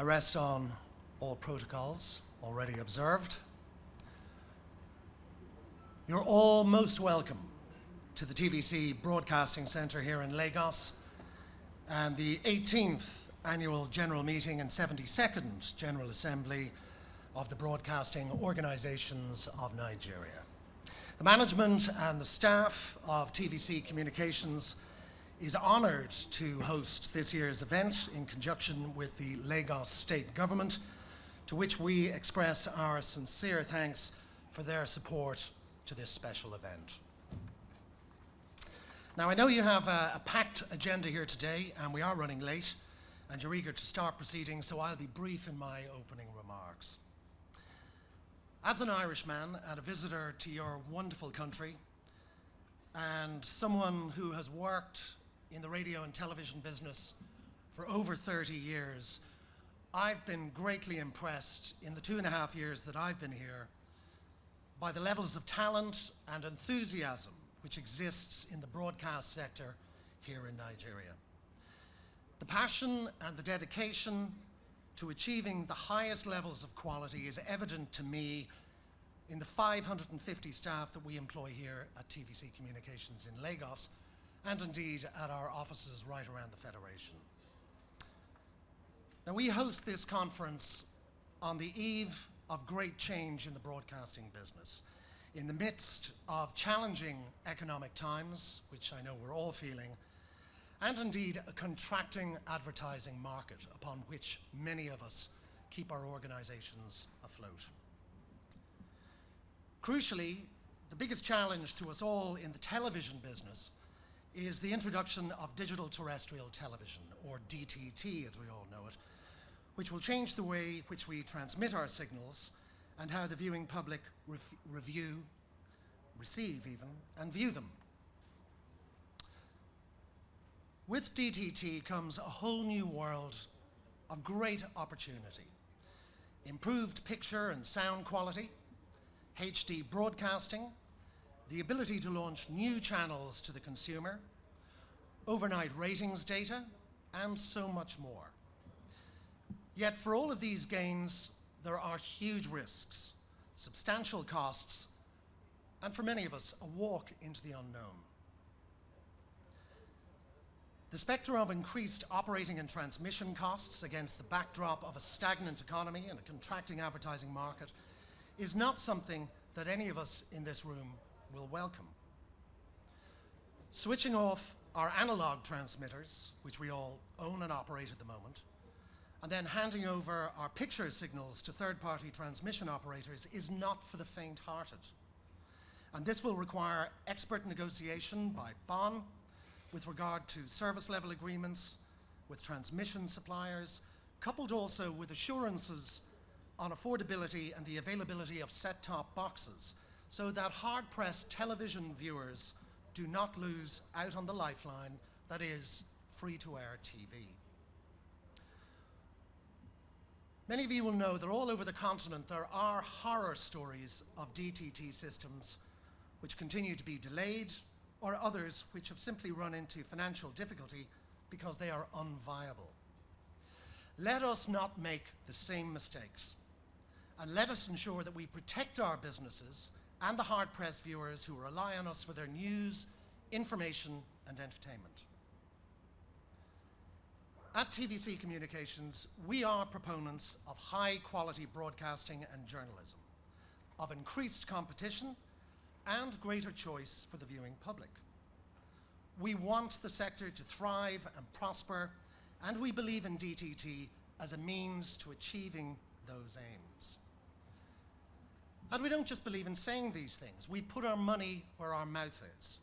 rest on all protocols already observed. You're all most welcome to the TVC Broadcasting Centre here in Lagos and the 18th Annual General Meeting and 72nd General Assembly of the Broadcasting Organisations of Nigeria. The management and the staff of TVC Communications is honoured to host this year's event in conjunction with the Lagos State Government, to which we express our sincere thanks for their support to this special event. Now, I know you have a packed agenda here today, and we are running late, and you're eager to start proceedings, so I'll be brief in my opening remarks. As an Irishman and a visitor to your wonderful country, and someone who has worked in the radio and television business for over 30 years, I've been greatly impressed in the 2.5 years that I've been here by the levels of talent and enthusiasm which exists in the broadcast sector here in Nigeria. The passion and the dedication to achieving the highest levels of quality is evident to me in the 550 staff that we employ here at TVC Communications in Lagos, and indeed at our offices right around the Federation. Now, we host this conference on the eve of great change in the broadcasting business, in the midst of challenging economic times, which I know we're all feeling, and indeed a contracting advertising market upon which many of us keep our organizations afloat. Crucially, the biggest challenge to us all in the television business is the introduction of digital terrestrial television, or DTT as we all know it, which will change the way which we transmit our signals and how the viewing public receive even, and view them. With DTT comes a whole new world of great opportunity. Improved picture and sound quality, HD broadcasting, the ability to launch new channels to the consumer, overnight ratings data, and so much more. Yet for all of these gains, there are huge risks, substantial costs, and for many of us, a walk into the unknown. The spectre of increased operating and transmission costs against the backdrop of a stagnant economy and a contracting advertising market is not something that any of us in this room will welcome. Switching off our analog transmitters, which we all own and operate at the moment, and then handing over our picture signals to third-party transmission operators is not for the faint-hearted. And this will require expert negotiation by BON with regard to service level agreements with transmission suppliers, coupled also with assurances on affordability and the availability of set-top boxes, so that hard-pressed television viewers do not lose out on the lifeline that is free-to-air TV. Many of you will know that all over the continent there are horror stories of DTT systems which continue to be delayed, or others which have simply run into financial difficulty because they are unviable. Let us not make the same mistakes, and let us ensure that we protect our businesses and the hard-pressed viewers who rely on us for their news, information, and entertainment. At TVC Communications, we are proponents of high-quality broadcasting and journalism, of increased competition and greater choice for the viewing public. We want the sector to thrive and prosper, and we believe in DTT as a means to achieving those aims. And we don't just believe in saying these things. We put our money where our mouth is.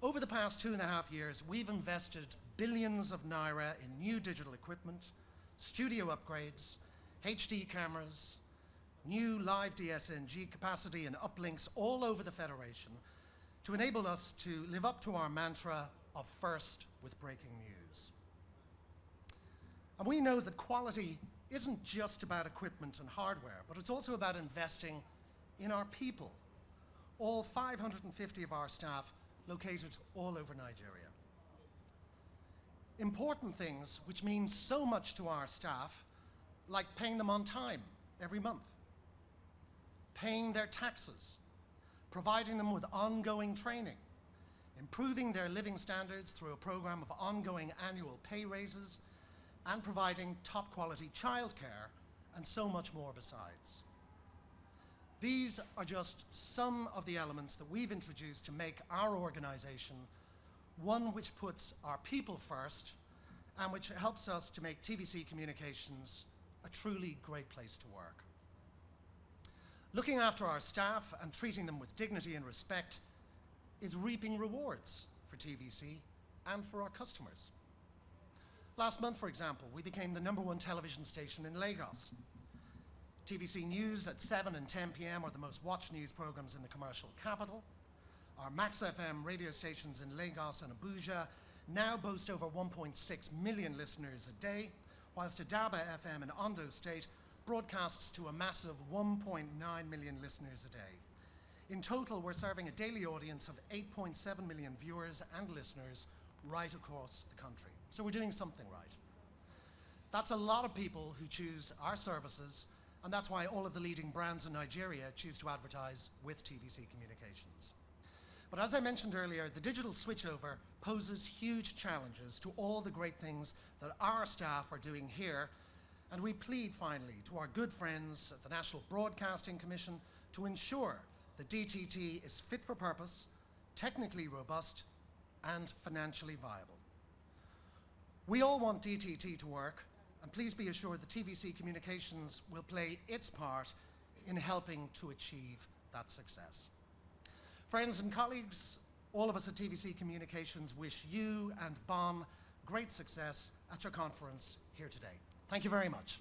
Over the past 2.5 years, we've invested billions of naira in new digital equipment, studio upgrades, HD cameras, new live DSNG capacity and uplinks all over the Federation to enable us to live up to our mantra of first with breaking news. And we know that quality isn't just about equipment and hardware, but it's also about investing in our people, all 550 of our staff located all over Nigeria. Important things which mean so much to our staff like paying them on time every month, paying their taxes, providing them with ongoing training, improving their living standards through a program of ongoing annual pay raises, and providing top quality childcare, and so much more besides. These are just some of the elements that we've introduced to make our organization one which puts our people first and which helps us to make TVC Communications a truly great place to work. Looking after our staff and treating them with dignity and respect is reaping rewards for TVC and for our customers. Last month, for example, we became the #1 television station in Lagos. TVC News at 7 and 10 p.m. are the most watched news programs in the commercial capital. Our Max FM radio stations in Lagos and Abuja now boast over 1.6 million listeners a day, whilst Adaba FM in Ondo State broadcasts to a massive 1.9 million listeners a day. In total, we're serving a daily audience of 8.7 million viewers and listeners right across the country. So we're doing something right. That's a lot of people who choose our services, and that's why all of the leading brands in Nigeria choose to advertise with TVC Communications. But as I mentioned earlier, the digital switchover poses huge challenges to all the great things that our staff are doing here, and we plead finally to our good friends at the National Broadcasting Commission to ensure that DTT is fit for purpose, technically robust, and financially viable. We all want DTT to work, and please be assured that TVC Communications will play its part in helping to achieve that success. Friends and colleagues, all of us at TVC Communications wish you and Bon great success at your conference here today. Thank you very much.